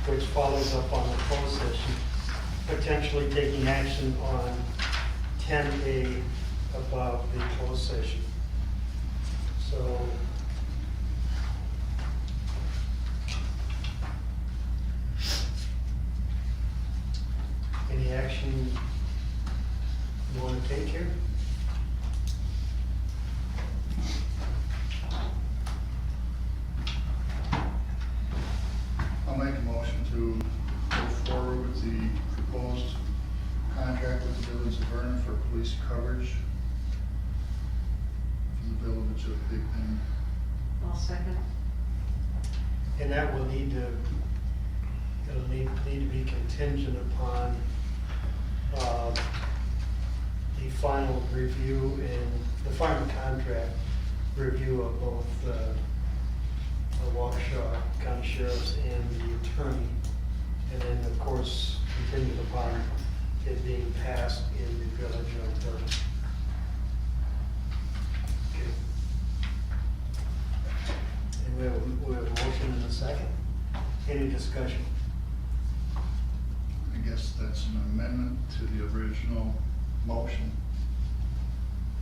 which follows up on the closed session, potentially taking action on 10A above the closed session. So any action you want to take here? I'll make a motion to go forward with the proposed contract with the Village of Vernon for police coverage for the Village of Big Bend. I'll second. And that will need to, it'll need to be contingent upon the final review and the final contract review of both the Waukesha County Sheriff's and the attorney. And then, of course, contingent upon it being passed in the Village of Vernon. Okay. And we have a motion and a second. Any discussion? I guess that's an amendment to the original motion.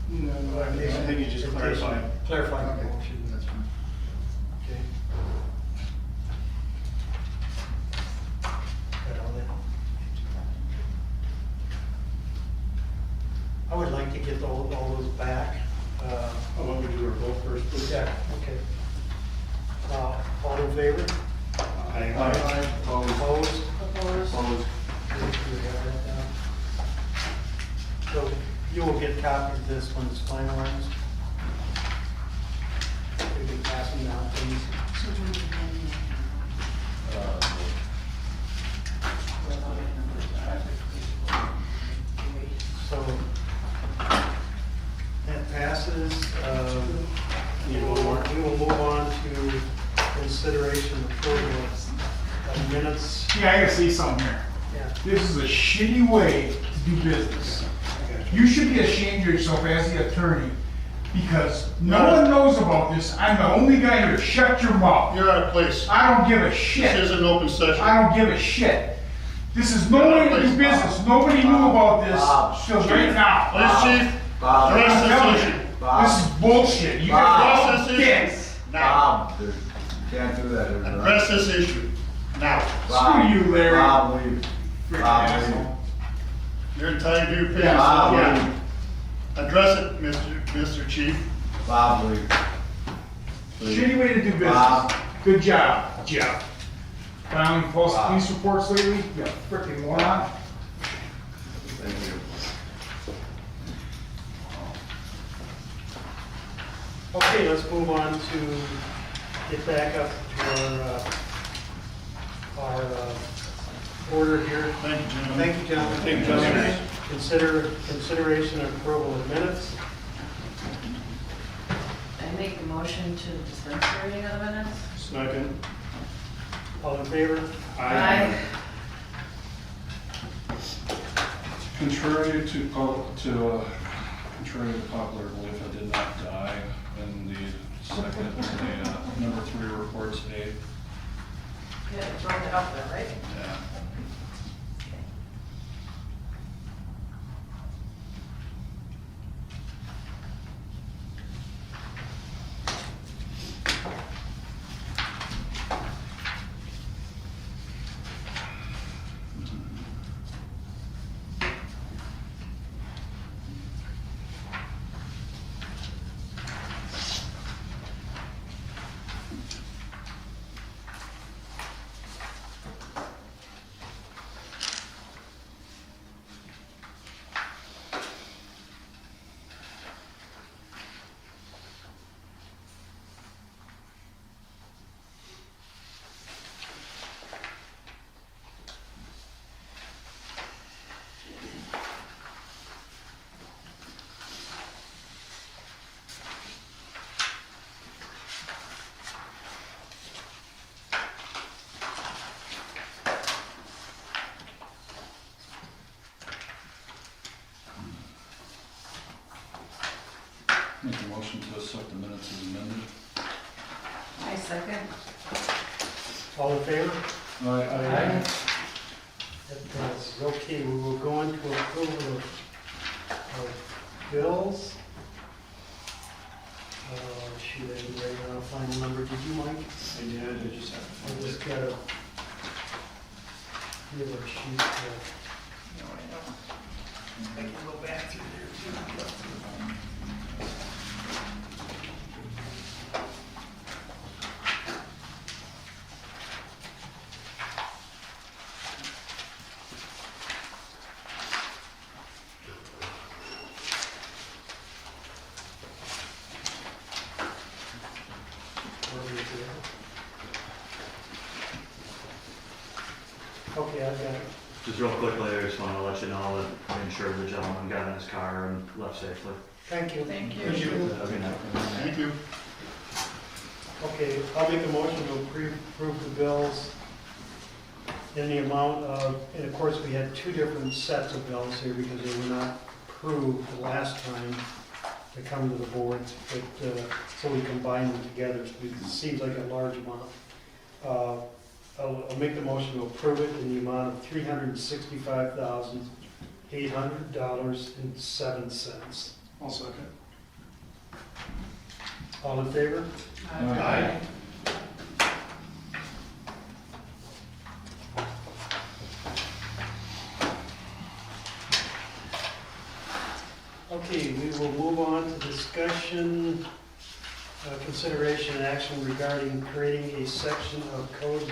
No, I think you just clarify. Clarify the Okay, motion. that's fine. Okay. Got all that? I would like to get all those back. How about we do our vote first, please? Yeah, okay. All in favor? Aye. Opposed? Opposed? Opposed. We have that down. So you will get copies of this when it's finalized. You can pass them down, please. So that passes. We will move on to consideration of approval of minutes. Yeah, I gotta say something here. Yeah. This is a shitty way to do business. You should be ashamed of yourself as the attorney, because no one knows about this. I'm the only guy here. Shut your mouth. You're out of place. I don't give a This shit. is an open session. I don't give a shit. This is no way to do business. Nobody knew about this till right now. Police chief, address this issue. This is bullshit. You guys Address are this dicks. issue now. Bob, dude, can't do that. Address this issue now. Screw you, Larry. Bob, leave. Freaking Bob, asshole. You're entitled to your opinion. Yeah, Bob, Yeah. leave. Address it, Mr. Chief. Bob, leave. Please. Shitty way to do business. Bob. Good job, Jeff. Filing false Bob. police reports lately? You freaking moron. Thank you. Okay, let's move on to get back up to our order here. Thank you, gentlemen. Thank you, gentlemen. Thank you, gentlemen. Consideration and approval of the minutes. I make a motion to dispense the reading of the minutes. Second. All in favor? Aye. Contrary to contrary to popular belief, I did not die in the second, the number 3 report today. Yeah, it's wrong out there, right? Yeah. Make a motion to accept the minutes as amended. I second. All in favor? Aye. That passes. Okay, we will go into approval of bills. Shoot, I didn't write down a final number. Did you, Mike? I did, I just have. I just gotta give our sheet. No, I know. I can go back through there too. Where we at? Okay, I've got it. Just real quickly, I just want to let you know that I ensured the gentleman got in his car and left safely. Thank you. Thank you. Thank you. Have a good night. Thank you. Okay, I'll make a motion to approve the bills in the amount of, and of course, we had two different sets of bills here because they were not approved the last time to come to the board, but, so we combined them together, so it seems like a large amount. I'll make the motion to approve it in the amount of $365,800.07. I'll second. All in favor? Aye. Okay, we will move on to discussion, consideration and action regarding creating a section of code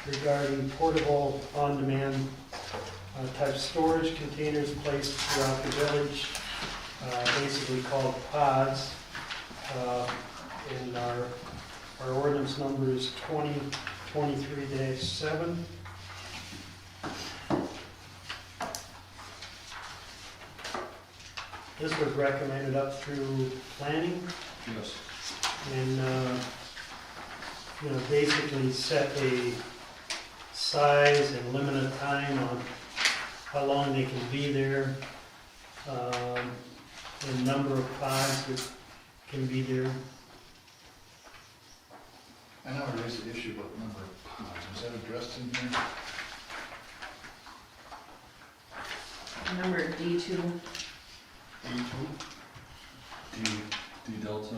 regarding portable on-demand type storage containers placed throughout the village, basically called pods. And our ordinance number is 2023-7. This was recommended up through planning Yes. and, basically set a size and limit of time on how long they can be there, the number of pods that can be there. I know I raised the issue about the number of pods. Is that addressed in here? Number D2. E2? D delta.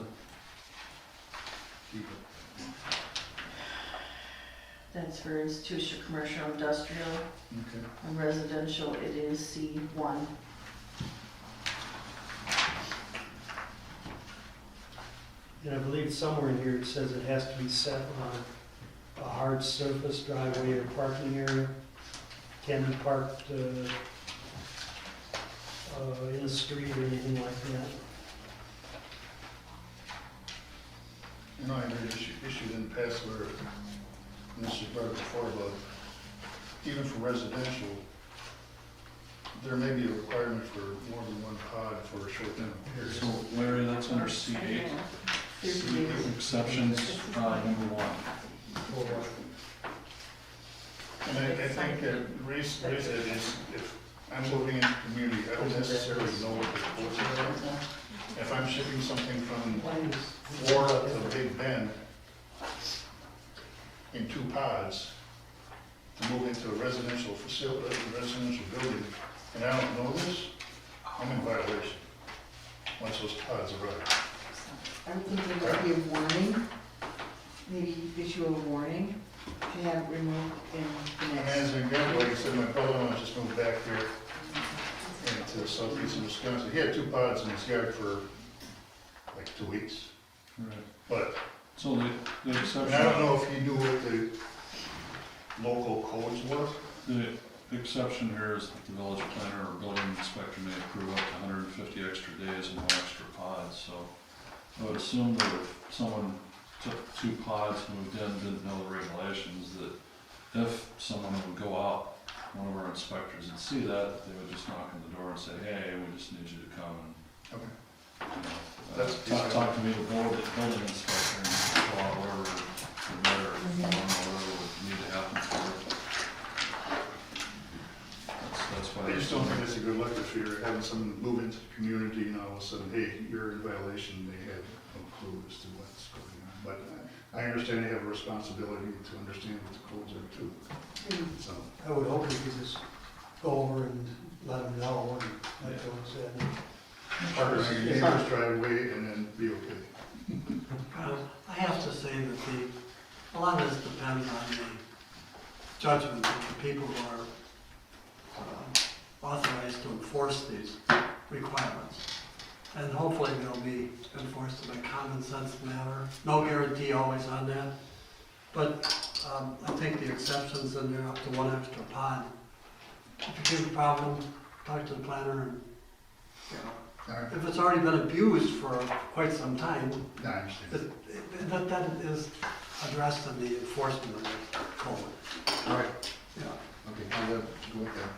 Keep it. That's for institutional, commercial, industrial, Okay. and residential, it is C1. And I believe somewhere in here it says it has to be set on a hard surface, driveway or parking area. Can't be parked in the street or anything like that. You know, I heard issues in the past where, and this was brought up before, about even for residential, there may be a requirement for more than one pod for a short period. So Larry, that's under C8, exceptions, number 1. And I think raise it is, if I'm looking in the community, I don't necessarily know what the codes are. If I'm shipping something from Florida to Big Bend in 2 pods to move into a residential facility, a residential building, and I don't know this, I'm in violation once those pods arrive. I would think there might be a warning, maybe issue a warning to have it removed in the And next. as an example, like I said, my brother-in-law just moved back here into the southeast of Wisconsin. He had 2 pods in his yard for like 2 weeks. Right. But, So the and exception. I don't know if he knew what the local codes were. The exception here is that the village planner or building inspector may approve up to 150 extra days and no extra pods, so I would assume that if someone took 2 pods, moved in, didn't know the regulations, that if someone would go out, one of our inspectors would see that, they would just knock on the door and say, hey, we just need you to come and, Okay. talk to me, the building inspector, and fill out whatever, whatever would need to happen for it. That's why. I just don't think it's a good look if you're having someone move into the community and all of a sudden, hey, you're in violation, they have no clue as to what's going on. But I understand they have a responsibility to understand what the codes are too, so. I would hope you could just go over and let them know and like Joe said. Park in your neighbor's driveway and then be okay. I have to say that a lot of this depends on the judgment of the people who are authorized to enforce these requirements. And hopefully they'll be enforced in a common sense manner. No guarantee always on that. But I think the exceptions in there up to 1 extra pod. If you have a problem, talk to the planner and, you know, All right, if it's already been abused for quite some time, I understand. that is addressed in the enforcement of the code. All right, Yeah. okay, I'll go with that.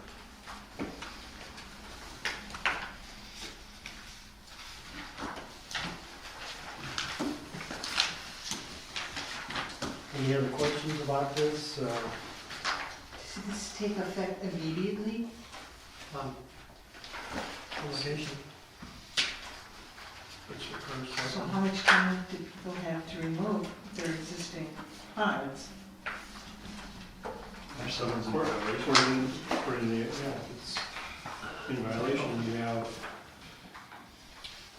Any other questions about this? Does this take effect immediately? Publication. Which occurs. So how much time do people have to remove their existing pods? If someone's in According violation. according to, yeah, if it's in violation, you have,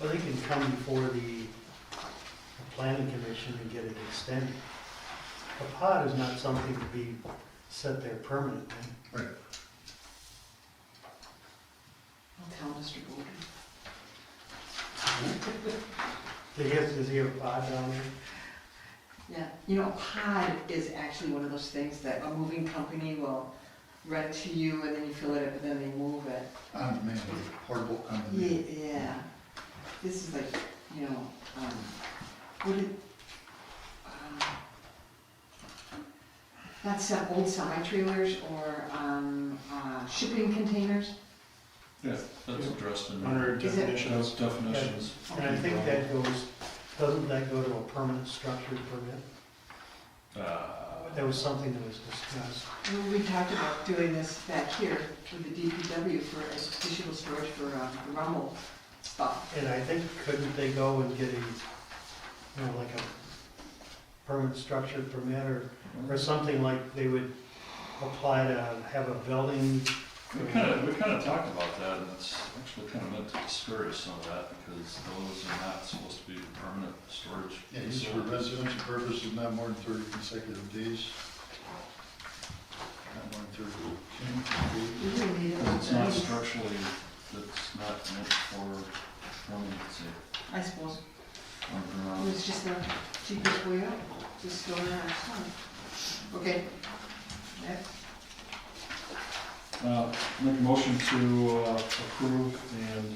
Well, they can come before the planning commission and get it extended. A pod is not something to be set there permanently. Right. I'll tell Mr. Bowden. Does he have a pod down there? Yeah, you know, a pod is actually one of those things that a moving company will rent to you and then you fill it up and then they move it. On demand, portable on demand. Yeah, this is like, you know, what did, that's old semi-trailers or, shipping containers? Yeah, that's addressed in under Is it- those definitions. definitions. And I think that goes, doesn't that go to a permanent structure permit? That was something that was discussed. Well, we talked about doing this back here with the DPW for additional storage for the rumble stuff. And I think, couldn't they go and get a, like a permanent structure permit or something like they would apply to have a building? We kind of talked about that, and it's actually kind of meant to discourage some of that, because those are not supposed to be permanent storage. Yeah, used for residential purposes, not more than 30 consecutive days. Not more than 30 days. We really need it. It's not structurally, it's not meant for permanency. I suppose. It Underground. was just the cheapest way out, just store it outside. Okay. Next. Make a motion to approve and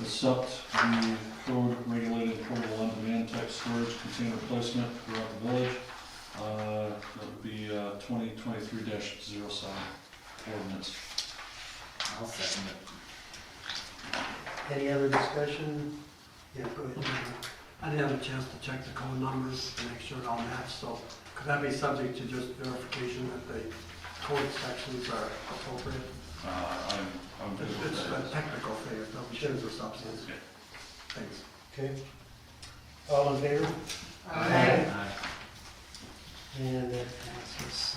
accept the code regulated portable on-demand type storage container placement throughout the village. That would be 2023-07 ordinance. I'll second it. Any other discussion? Yeah, go ahead. I didn't have a chance to check the code numbers to make sure it all matched, so could that be subject to just verification that the code sections are appropriate? I'm good with It's a that. technical thing, it's no change of substance. Okay. Thanks. Okay. All in favor? Aye. And that passes.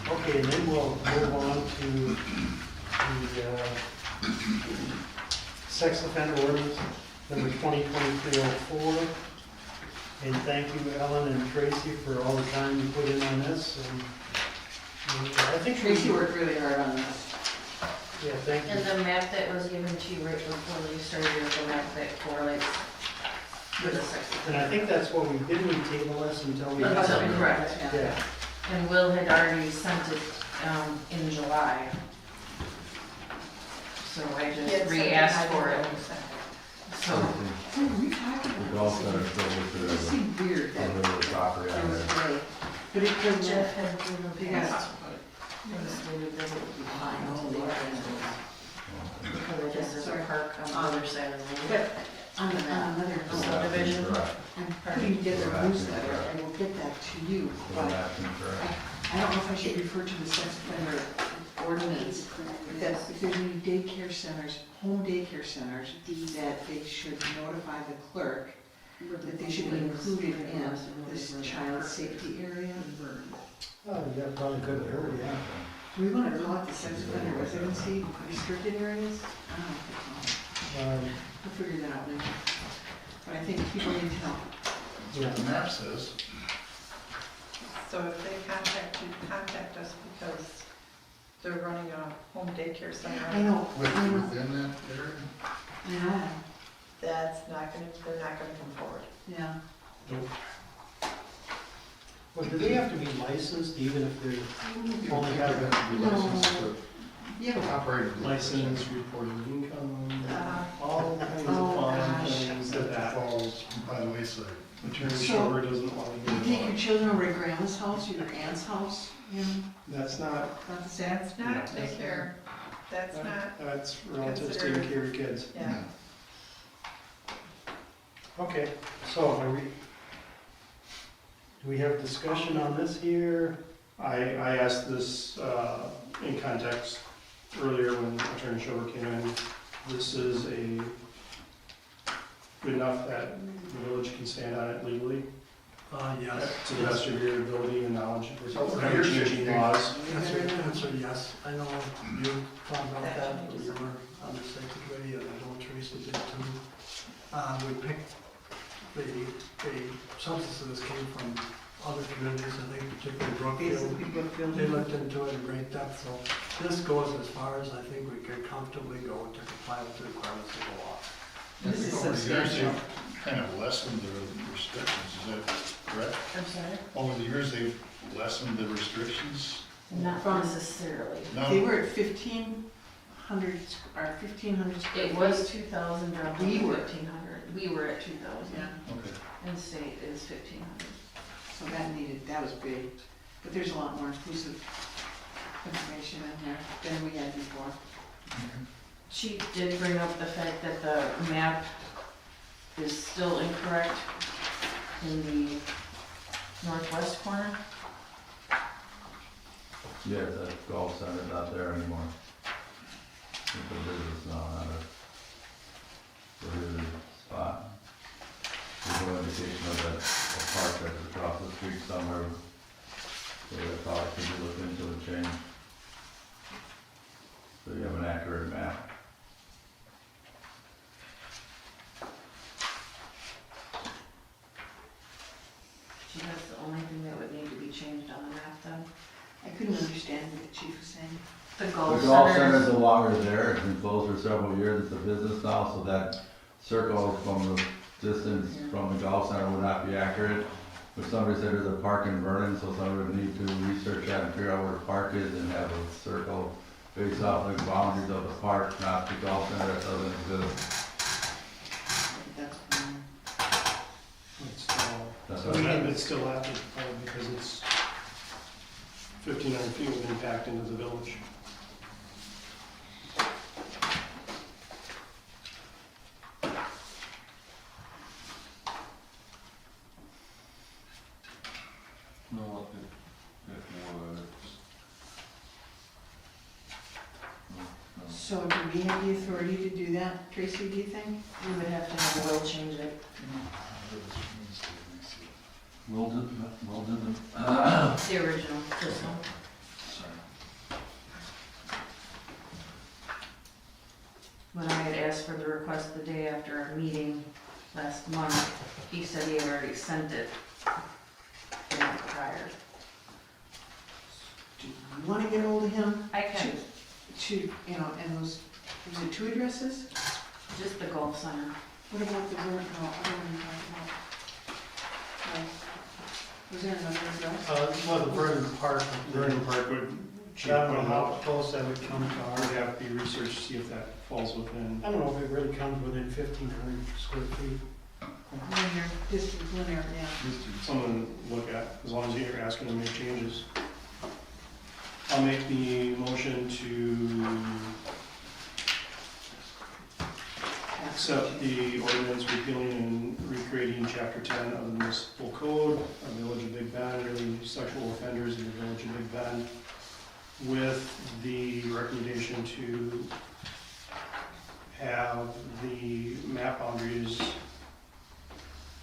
Okay, and then we'll move on to the sex offender ordinance number 2023-04. And thank you, Ellen and Tracy, for all the time you put in on this. And I think Tracy worked really hard on this. Yeah, thank you. And the map that was given to you right before you started is the map that correlates with the sex. And I think that's what we did, we table this until we. That's correct. Yeah. And Will had already sent it in July. So I just re-asked for it. So, So we talked about We all this. said it's over It seemed weird to that the little property it on was there. gray, but it couldn't. Jeff had given the Yeah. past. Because it is a park on the other side of the road. But on another note, Subdivision. Correct. I'm putting together a newsletter, and we'll get that to you, The but map's incorrect. I don't know if I should refer to the sex offender ordinance, that if there's any daycare centers, home daycare centers, that they should notify the clerk that they should be included in this child safety area. Oh, yeah, probably could hurt, yeah. Do we want to call it the sex offender residency restricted areas? I don't know. We'll figure that out later. But I think people need to know. That's what the map says. So if they contact us because they're running a home daycare center, I know, I know. Within that area? Yeah, they're not gonna come forward. yeah. Well, do they have to be licensed even if they're only have a No. Yeah, but Operating License, reporting income, all kinds of Oh, fun gosh. things that that falls. by the wayside. Attorney So- Shore doesn't want to you get take your involved. children over to grandma's house or your aunt's house, you know, That's not, not the same. That's not daycare, that's not, that's relatives Consider- taking care of kids. yeah. Okay, so are we, do we have discussion on this here? I asked this in context earlier when Attorney Shore came in. This is good enough that the village can stand on it legally, Yes. to the best of your ability and knowledge. So, We're not changing laws. Answer yes. I know you talked about that, but you were on the safety committee, and I know Teresa did too. We picked the substances came from other communities, I think particularly Brookfield. They looked into it in great depth, so this goes as far as I think we could comfortably go to comply with the requirements of the law. This is Over the years, substantial. they've kind of lessened the restrictions, is that correct? I'm sorry? Over the years, they've lessened the restrictions? Not From- necessarily. No? They were at 1,500, or 1,500 square It feet. was 2,000 dropped to We were- 1,500. We were at 2,000. Yeah, Okay. And state is 1,500. so that was big, but there's a lot more inclusive information in there than we had before. She did bring up the fact that the map is still incorrect in the northwest corner. Yeah, that golf center's not there anymore. It's a business now, not a prohibited spot. There's no indication of that, a park that's across the street somewhere. So that's all it could be looked into and changed. So you have an accurate map. So that's the only thing that would need to be changed on the map then. I couldn't understand what the chief was saying. The The golf golf center. center's no longer there, it's been closed for several years, it's a business now, so that circle from the distance from the golf center would not be accurate. But somebody said there's a park in Vernon, so somebody would need to research that and figure out where the park is and have a circle based off the boundaries of the park, not the golf center that doesn't exist. That's, It's still, That's so what I- it's still active because it's 1,500 feet with impact into the village. No, it was. No. so do we have the authority to do that, Tracy, do you think? We would have to have Will change it. Will did the, The original system. sorry. When I had asked for the request the day after our meeting last month, he said he had already sent it the month prior. Do you want to get hold of him? I can, To, you know, and those, was it 2 addresses? just the golf center. What about the road, no, other one you talked about? No. Was there another address? Well, the Vernon Park, Vernon Park would, I don't know how close that would come to would our, have to be researched to see if that falls within. I don't know if it really comes within 1,500 square feet. Linear, distance linear, yeah. Someone to look at, as long as you're asking to make changes. I'll make the motion to accept the ordinance repealing and recreating chapter 10 of the municipal code of the village of Big Bend, relating to sexual offenders in the village of Big Bend, with the recommendation to have the map boundaries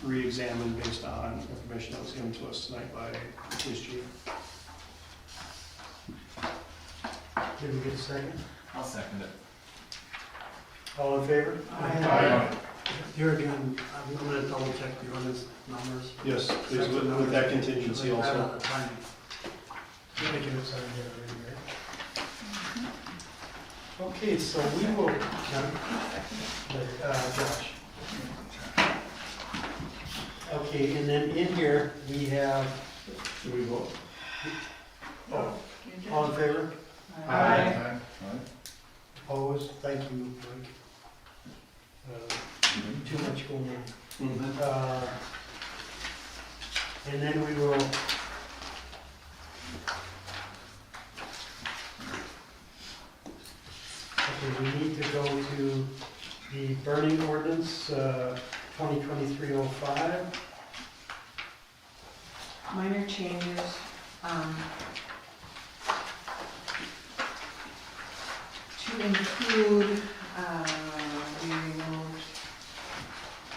re-examined based on information that was given to us tonight by the police chief. Did we get a second? I'll second it. All in favor? Here again, I'm gonna double check the ordinance numbers. Yes, please, with that contingency Right also. on the timing. I think it's on there already, right? Okay, so we will, Josh. Okay, and then in here, we have, Should we vote? oh, all in favor? Aye. Opposed? Thank you, Mike. Too much going on. Mhm. And then we will. Okay, we need to go to the burning ordinance, 2023-05. Minor changes, to include, we removed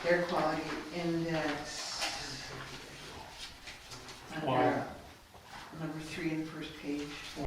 air quality index